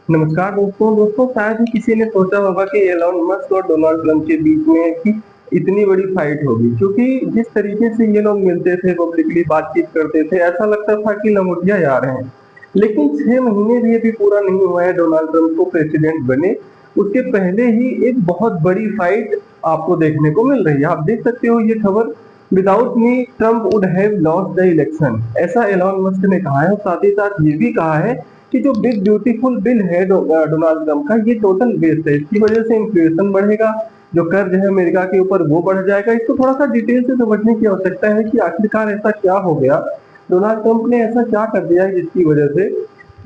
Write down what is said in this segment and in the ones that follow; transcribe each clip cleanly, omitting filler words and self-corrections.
नमस्कार दोस्तों शायद ही किसी ने सोचा होगा कि एलन मस्क और डोनाल्ड ट्रंप के बीच में कि इतनी बड़ी फाइट होगी, क्योंकि जिस तरीके से ये लोग मिलते थे, पब्लिकली बातचीत करते थे, ऐसा लगता था कि लंगोटिया जा रहे हैं। लेकिन 6 महीने भी अभी पूरा नहीं हुआ है डोनाल्ड ट्रंप को प्रेसिडेंट बने, उसके पहले ही एक बहुत बड़ी फाइट आपको देखने को मिल रही है। आप देख सकते हो ये खबर, without me Trump would have lost the election, ऐसा एलन मस्क ने कहा है। और साथ ही साथ ये भी कहा है कि जो बिग ब्यूटीफुल बिल है डोनाल्ड ट्रंप का, ये टोटल वेस्ट है, इसकी वजह से इन्फ्लेशन बढ़ेगा, जो कर्ज है अमेरिका के ऊपर वो बढ़ जाएगा। इसको थोड़ा सा डिटेल से समझने की आवश्यकता है कि आखिरकार ऐसा क्या हो गया, डोनाल्ड ट्रंप ने ऐसा क्या कर दिया है जिसकी वजह से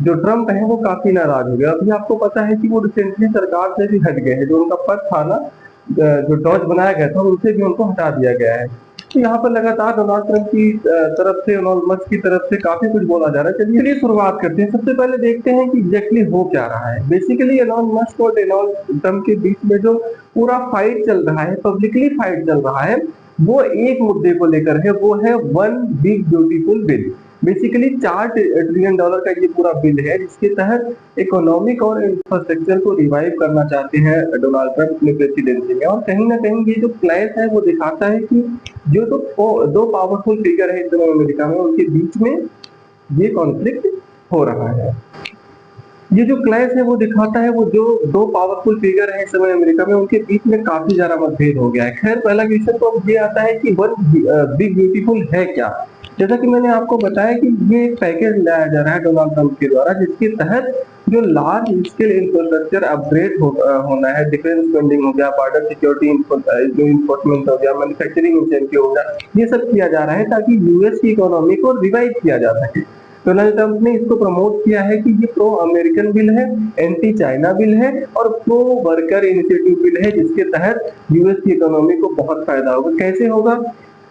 जो ट्रंप है वो काफी नाराज हो गया। अभी आपको पता है कि वो रिसेंटली सरकार से भी हट गए हैं, जो उनका पद था ना, जो डॉज बनाया गया था, उनसे भी उनको हटा दिया गया है। तो यहाँ पर लगातार डोनाल्ड ट्रंप की तरफ से, डोनाल्ड मस्क की तरफ से काफी कुछ बोला जा रहा है। चलिए शुरुआत करते हैं। सबसे पहले देखते हैं कि एग्जैक्टली हो क्या रहा है। बेसिकली एलन मस्क और डोनाल्ड ट्रंप के बीच में जो पूरा फाइट चल रहा है, पब्लिकली फाइट चल रहा है, वो एक मुद्दे को लेकर है, वो है one big beautiful bill. Basically $4 trillion का ये पूरा बिल है, जिसके तहत इकोनॉमिक और इंफ्रास्ट्रक्चर को रिवाइव करना चाहते हैं डोनाल्ड ट्रंप अपने प्रेसिडेंसी में। और कहीं ना कहीं ये जो क्लैश है वो दिखाता है कि जो दो पावरफुल फिगर है इस समय अमेरिका में, उनके बीच में ये कॉन्फ्लिक्ट हो रहा है। ये जो क्लैश है वो दिखाता है, वो जो दो पावरफुल फिगर है इस समय अमेरिका में, उनके बीच में काफी ज्यादा मतभेद हो गया है। खैर, पहला क्वेश्चन तो अब ये आता है कि वन बिग ब्यूटीफुल है क्या। जैसा कि मैंने आपको बताया कि ये एक पैकेज लाया जा रहा है डोनाल्ड ट्रंप के द्वारा, जिसके तहत जो लार्ज स्केल इंफ्रास्ट्रक्चर अपग्रेड होना है, डिफेंस स्पेंडिंग हो गया, बॉर्डर सिक्योरिटी जो इन्फोर्समेंट हो गया, मैन्युफैक्चरिंग इंसेंटिव हो गया, ये सब किया जा रहा है ताकि यूएस की इकोनॉमी को रिवाइव किया जा सके। डोनाल्ड ट्रंप ने इसको प्रमोट किया है कि ये प्रो अमेरिकन बिल है, एंटी चाइना बिल है और प्रो वर्कर इनिशिएटिव बिल है, जिसके तहत यूएस की इकोनॉमी को बहुत फायदा होगा। कैसे होगा?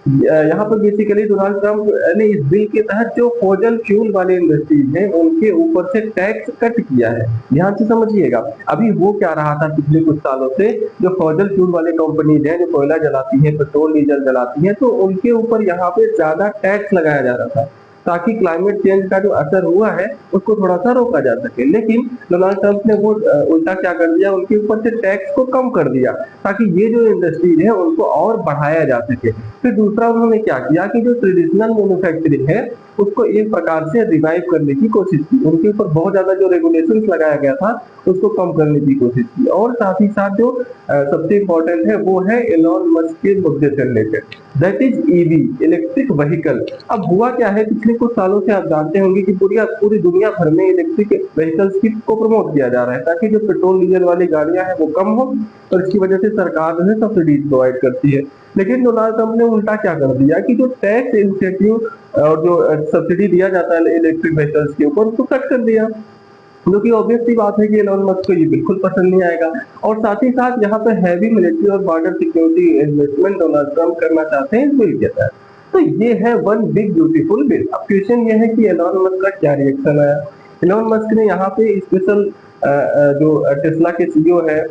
यहाँ पर बेसिकली डोनाल्ड ट्रंप ने इस बिल के तहत जो फॉसिल फ्यूल वाले इंडस्ट्रीज हैं उनके ऊपर से टैक्स कट किया है। ध्यान से समझिएगा, अभी वो क्या रहा था पिछले कुछ सालों से, जो फॉसिल फ्यूल वाले कंपनीज हैं, जो कोयला जलाती हैं, पेट्रोल डीजल जलाती हैं, तो उनके ऊपर यहाँ पे ज्यादा टैक्स लगाया जा रहा था ताकि क्लाइमेट चेंज का जो असर हुआ है उसको थोड़ा सा रोका जा सके। लेकिन डोनाल्ड ट्रंप ने वो उल्टा क्या कर दिया, उनके ऊपर से टैक्स को कम कर दिया ताकि ये जो इंडस्ट्रीज है उनको और बढ़ाया जा सके। फिर दूसरा उन्होंने क्या किया कि जो ट्रेडिशनल मैन्युफैक्चरिंग है उसको एक प्रकार से रिवाइव करने की कोशिश की, उनके ऊपर बहुत ज्यादा जो रेगुलेशंस लगाया गया था उसको कम करने की कोशिश की। और साथ ही साथ जो सबसे इम्पोर्टेंट है वो है एलन मस्क के मुद्दे से related, that is EV, electric vehicle. अब हुआ क्या है, पिछले कुछ सालों से आप जानते होंगे कि पूरी दुनिया भर में इलेक्ट्रिक व्हीकल्स को प्रमोट किया जा रहा है ताकि जो पेट्रोल डीजल वाली गाड़ियां हैं वो कम हो, और इसकी वजह से सरकार जो है सब्सिडी प्रोवाइड करती है। लेकिन डोनाल्ड ट्रंप ने उल्टा क्या कर दिया कि जो टैक्स इंसेंटिव और जो सब्सिडी दिया जाता है इलेक्ट्रिक व्हीकल्स के ऊपर, उसको कट कर दिया, जो कि ऑब्वियस सी बात है कि एलन मस्क को ये बिल्कुल पसंद नहीं आएगा। और साथ ही साथ यहाँ पे हैवी मिलिट्री और border security investment Donald Trump करना चाहते हैं इस बिल के तहत। तो ये है वन बिग ब्यूटीफुल बिल। अब क्वेश्चन ये है कि एलन मस्क का क्या रिएक्शन आया। एलन मस्क ने यहाँ पे स्पेशल जो टेस्ला के सीईओ है,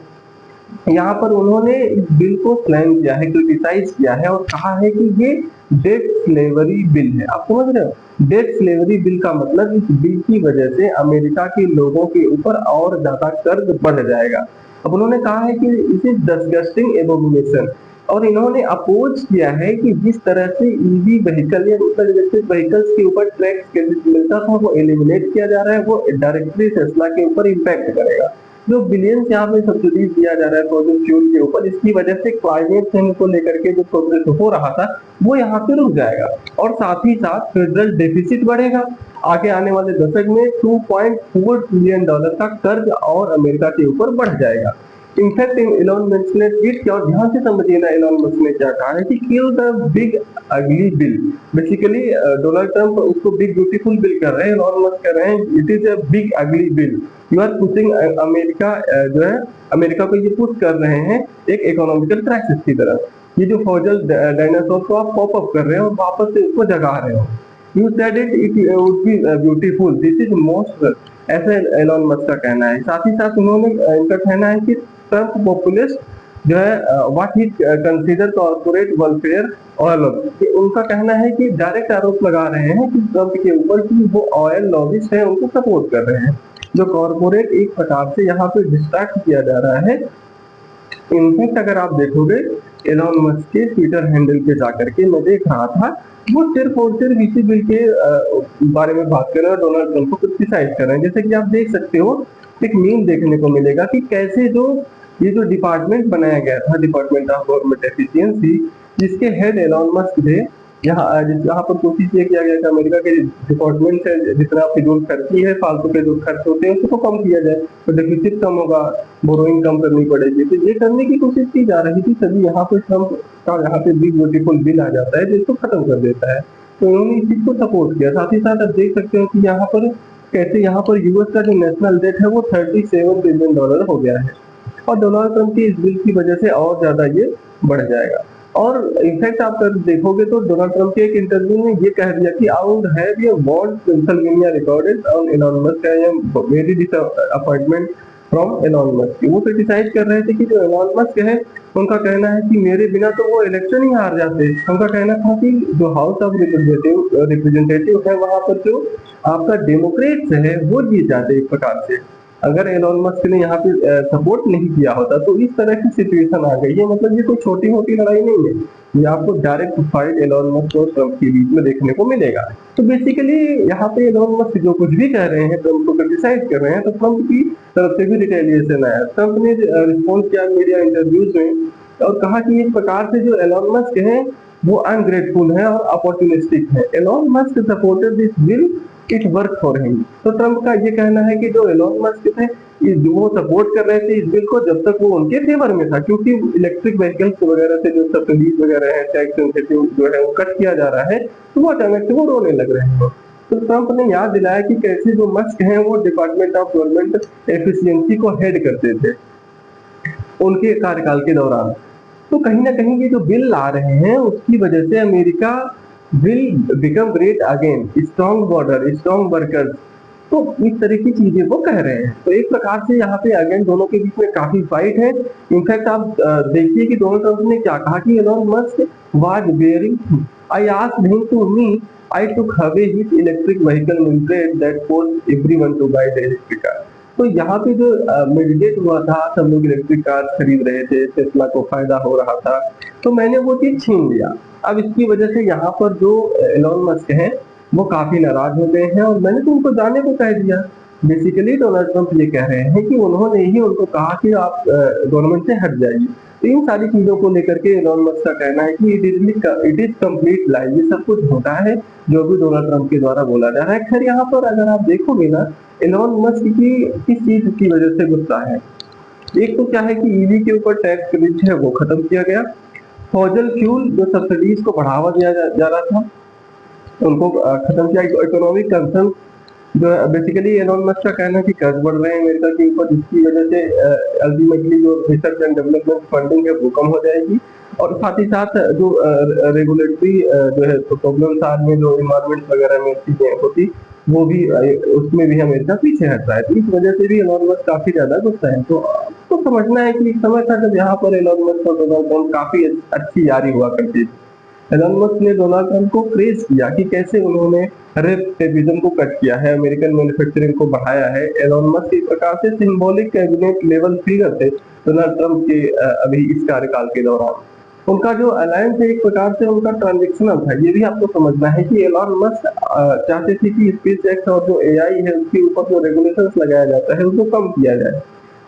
यहाँ पर उन्होंने इस बिल को स्लैम किया है, क्रिटिसाइज किया है और कहा है कि ये डेट स्लेवरी बिल है। आप समझ रहे हो, डेट स्लेवरी बिल का मतलब इस बिल की वजह से अमेरिका के लोगों के ऊपर और ज्यादा कर्ज बढ़ जाएगा। अब उन्होंने कहा है कि इट इज डिस्गस्टिंग एबोमिनेशन, और इन्होंने अपोज किया है कि जिस तरह से ईवी व्हीकल या इलेक्ट्रिक व्हीकल्स के ऊपर टैक्स क्रेडिट मिलता था वो एलिमिनेट किया जा रहा है, वो डायरेक्टली टेस्ला के ऊपर इम्पैक्ट करेगा। जो बिलियंस यहाँ पे सब्सिडीज दिया जा रहा है फॉसिल फ्यूल के ऊपर, इसकी वजह से क्लाइमेट चेंज को लेकर के जो प्रोग्रेस हो रहा था वो यहाँ पे रुक जाएगा। और साथ ही साथ फेडरल डेफिसिट बढ़ेगा, आगे आने वाले दशक में $2.4 ट्रिलियन का कर्ज और अमेरिका के ऊपर बढ़ जाएगा। इनफैक्ट एलन मस्क ने ट्वीट किया, और ध्यान से समझिए ना एलन मस्क ने क्या कहा है कि kill the big ugly bill. Basically Donald Trump उसको बिग ब्यूटीफुल बिल कर रहे हैं, एलन मस्क कर रहे हैं it is a big ugly bill. You are pushing America, जो है अमेरिका को ये पुश कर रहे हैं एक इकोनॉमिकल क्राइसिस की तरफ। ये जो फॉसिल डायनासोर को आप पॉप अप कर रहे हो, वापस से उसको जगा रहे हो। You said it would be beautiful, this is most, ऐसे एलन मस्क का कहना है। साथ ही साथ उन्होंने इनका कहना है कि ट्रंप पॉपुलिस्ट जो है what he consider corporate welfare oil, उनका कहना है कि डायरेक्ट आरोप लगा रहे हैं कि ट्रंप के ऊपर कि वो ऑयल लॉबिस्ट है उनको सपोर्ट कर रहे हैं। जो कॉर्पोरेट एक प्रकार से यहाँ पे डिस्ट्रैक्ट किया जा रहा है। इनफैक्ट अगर आप देखोगे एलॉन मस्क के ट्विटर हैंडल पे जाकर के मैं देख रहा था, वो सिर्फ और सिर्फ इसी बिल के बारे में बात कर रहे हैं और डोनाल्ड ट्रंप को क्रिटिसाइज कर रहे हैं। जैसे कि आप देख सकते हो, एक मीम देखने को मिलेगा कि कैसे ये जो डिपार्टमेंट बनाया गया था, डिपार्टमेंट ऑफ गवर्नमेंट एफिशिएंसी, जिसके हेड एलॉन मस्क थे, यहाँ पर कोशिश ये किया गया कि अमेरिका के डिपार्टमेंट से जितना फिजूल खर्ची है, फालतू के जो खर्च होते हैं उसको कम किया जाए, तो डेफिसिट कम होगा, बोरोइंग कम करनी पड़ेगी। तो ये करने की कोशिश की जा रही थी, तभी यहाँ पे ट्रंप का यहाँ पे बिग ब्यूटीफुल बिल आ जाता है जिसको खत्म कर देता है। तो उन्होंने इस चीज को सपोर्ट किया। साथ ही साथ आप देख सकते हो कि यहाँ पर कैसे यहाँ पर यूएस का जो नेशनल डेट है वो $37 बिलियन हो गया है, और डोनाल्ड ट्रंप की इस बिल की वजह से और ज्यादा ये बढ़ जाएगा। और इनफैक्ट आप अगर देखोगे तो डोनाल्ड ट्रंप के एक इंटरव्यू में ये कह दिया कि I would have your want Pennsylvania recorded on Elon Musk, I am very disappointment from Elon Musk. वो क्रिटिसाइज कर रहे थे कि जो एलॉन मस्क है, उनका कहना है कि मेरे बिना तो वो इलेक्शन ही हार जाते। उनका कहना था कि जो हाउस ऑफ रिप्रेजेंटेटिव है, वहां पर जो आपका डेमोक्रेट्स है वो जीत जाते एक प्रकार से। अगर एलॉन मस्क ने यहाँ पे सपोर्ट नहीं किया होता तो इस तरह की सिचुएशन आ गई है। मतलब ये कोई छोटी मोटी लड़ाई नहीं है, ये आपको डायरेक्ट फाइट एलॉन मस्क और ट्रंप के बीच में देखने को मिलेगा। तो बेसिकली यहाँ पे एलॉन मस्क जो कुछ भी कह रहे हैं, ट्रंप को क्रिटिसाइज कर रहे हैं, तो ट्रंप की तरफ से भी रिटेलिएशन आया। ट्रंप ने रिस्पॉन्स किया मीडिया इंटरव्यूज में और कहा कि इस प्रकार से जो एलॉन मस्क है वो अनग्रेटफुल है और अपॉर्चुनिस्टिक है। Elon Musk supported this bill, it work for him. तो ट्रंप का ये कहना है कि जो एलॉन मस्क थे, वो सपोर्ट कर रहे थे इस बिल को जब तक वो उनके फेवर में था, क्योंकि इलेक्ट्रिक व्हीकल्स वगैरह से जो सब्सिडीज वगैरह है, टैक्स इंसेंटिव जो है वो कट किया जा रहा है, तो वो अचानक से वो रोने लग रहे हैं। तो ट्रंप ने याद दिलाया कि कैसे जो मस्क हैं वो डिपार्टमेंट ऑफ गवर्नमेंट एफिशिएंसी को हेड करते थे उनके कार्यकाल के दौरान। तो कहीं ना कहीं ये जो बिल आ रहे हैं उसकी वजह से America will become great again, strong border, strong workers, तो इस तरह की चीजें वो कह रहे हैं। तो एक प्रकार से यहाँ पे अगेन दोनों के बीच में काफी फाइट है। इनफैक्ट आप देखिए कि डोनाल्ड ट्रंप ने क्या कहा कि Elon Musk was wearing, I asked him to me, I took away his electric vehicle मिलट्रेड that forced everyone to buy the electric car. तो यहाँ पे जो मेडिटेट हुआ था, सब लोग इलेक्ट्रिक कार खरीद रहे थे, टेस्ला को फायदा हो रहा था, तो मैंने वो चीज छीन लिया। अब इसकी वजह से यहाँ पर जो एलॉन मस्क हैं वो काफी नाराज हो गए हैं और मैंने तो उनको जाने को कह दिया। बेसिकली डोनाल्ड ट्रंप ये कह रहे हैं कि उन्होंने ही उनको कहा कि आप गवर्नमेंट से हट जाइए। तो इन सारी चीजों को लेकर के एलॉन मस्क का कहना है कि इट इज कंप्लीट लाई, ये सब कुछ होता है जो भी डोनाल्ड ट्रंप के द्वारा बोला जा रहा है। खैर यहाँ पर अगर आप देखोगे ना, एलॉन मस्क की किस चीज की वजह से गुस्सा है। एक तो क्या है कि ईवी के ऊपर टैक्स क्रेडिट है वो खत्म किया गया, फॉसिल फ्यूल जो सब्सिडीज को बढ़ावा दिया जा रहा था उनको खत्म किया। इकोनॉमिक कंसर्न जो बेसिकली एलॉन मस्क का कहना है कि कर्ज बढ़ रहे हैं अमेरिका के ऊपर, जिसकी वजह से अल्टीमेटली जो रिसर्च एंड डेवलपमेंट फंडिंग है वो कम हो जाएगी। और साथ ही साथ जो रेगुलेटरी जो है प्रॉब्लम्स आ रही है, जो इन्वायरमेंट वगैरह में चीजें होती, वो भी उसमें भी अमेरिका पीछे हट रहा है। तो इस वजह से भी एलॉन मस्क काफी ज्यादा गुस्सा है। तो आपको समझना है कि एक समय था जब यहाँ पर एलॉन मस्क और डोनाल्ड ट्रंप काफी अच्छी यारी हुआ करती थी। एलॉन मस्क ने डोनाल्ड ट्रंप को प्रेज किया कि कैसे उन्होंने रेपिटेशन को कट किया है, अमेरिकन मैन्युफैक्चरिंग को बढ़ाया है। एलॉन मस्क एक प्रकार से सिंबॉलिक कैबिनेट लेवल फिगर थे डोनाल्ड ट्रंप के अभी इस कार्यकाल के दौरान। उनका जो अलायंस है एक प्रकार से उनका ट्रांजेक्शनल था। ये भी आपको समझना है कि एलॉन मस्क चाहते थे कि स्पेसएक्स और जो एआई है उसके ऊपर जो रेगुलेशंस लगाया जाता है उसको कम किया जाए,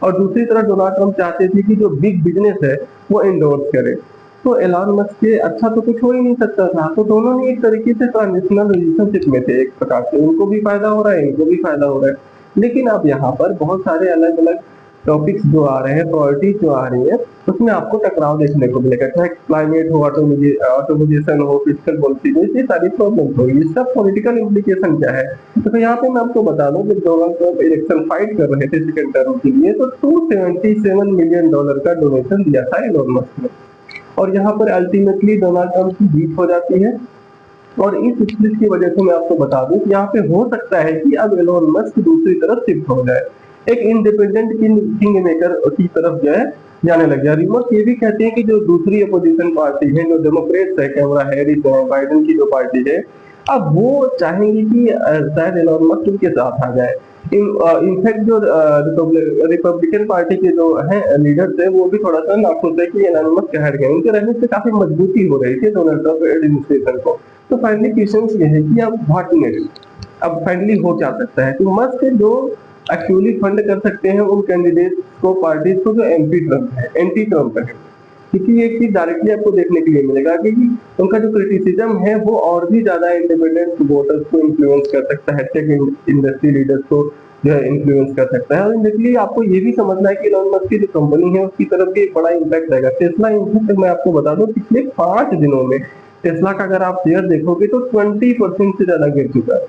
और दूसरी तरफ डोनाल्ड ट्रंप चाहते थे कि जो बिग बिजनेस है वो इंडोर्स करे। तो एलॉन मस्क के अच्छा तो कुछ हो ही नहीं सकता था। तो दोनों ही एक तरीके से ट्रांजिशनल रिलेशनशिप में थे एक प्रकार से, उनको भी फायदा हो रहा है, इनको भी फायदा हो रहा है। लेकिन अब यहाँ पर बहुत सारे अलग अलग टॉपिक्स जो आ रहे हैं, प्रायोरिटीज जो आ रही है, उसमें आपको टकराव देखने को मिलेगा, चाहे क्लाइमेट हो, ऑटोमाइजेशन हो, फिजिकल पॉलिसी हो, ये सारी प्रॉब्लम हो। इसका पॉलिटिकल इम्प्लीकेशन क्या है, तो यहाँ पे मैं आपको बता दूं, जब डोनाल्ड ट्रंप इलेक्शन फाइट कर रहे थे सेकंड टर्म के लिए, तो $277 मिलियन का डोनेशन दिया था एलॉन मस्क ने, और यहाँ पर अल्टीमेटली डोनाल्ड ट्रंप की जीत हो जाती है। और इस स्प्लिट की वजह से मैं आपको बता दूं कि यहाँ पे हो सकता है कि अब एलॉन मस्क दूसरी तरफ शिफ्ट हो जाए, एक इंडिपेंडेंट किंग मेकर की तरफ जो है जाने लग जाए। रिमोट ये भी कहते हैं कि जो दूसरी अपोजिशन पार्टी है, जो डेमोक्रेट्स है, कैमरा हैरिस है, बाइडेन की जो पार्टी है, अब वो चाहेंगे कि शायद एलॉन मस्क उनके साथ आ जाए। इनफैक्ट जो रिपब्लिकन पार्टी के जो है लीडर्स है, वो भी थोड़ा सा नाखुश है कि एलन मस्क हट गए। उनके रहने से काफी मजबूती हो रही थी डोनाल्ड ट्रम्प एडमिनिस्ट्रेशन को। तो फाइनली क्वेश्चन ये है कि अब व्हाट नेक्स्ट, अब फाइनली हो क्या सकता है। तो मस्क जो एक्चुअली फंड कर सकते हैं उन कैंडिडेट को, पार्टीज को जो एंटी ट्रम्प है, क्योंकि ये चीज डायरेक्टली आपको देखने के लिए मिलेगा कि उनका जो क्रिटिसिज्म है वो और भी ज्यादा इंडिपेंडेंट वोटर्स को इन्फ्लुएंस कर सकता है, टेक इंडस्ट्री लीडर्स को जो है इन्फ्लुएंस कर सकता है। और इनडायरेक्टली आपको ये भी समझना है कि इलॉन मस्क की जो कंपनी है उसकी तरफ भी एक बड़ा इम्पैक्ट रहेगा। टेस्ला इनफैक्ट मैं आपको बता दूं पिछले 5 दिनों में टेस्ला का अगर आप शेयर देखोगे तो 20% से ज्यादा गिर चुका है।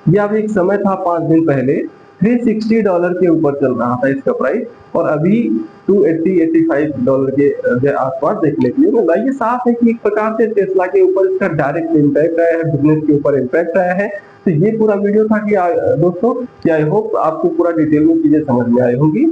ये अब एक समय था 5 दिन पहले $360 के ऊपर चल रहा था इसका प्राइस, और अभी $280-85 के आसपास देखने के लिए मिल रहा है। ये साफ है कि एक प्रकार से टेस्ला के ऊपर इसका डायरेक्ट इम्पैक्ट आया है, बिजनेस के ऊपर इम्पैक्ट आया है। तो ये पूरा वीडियो था कि दोस्तों कि आई होप आपको पूरा डिटेल में चीजें समझ में आई होंगी।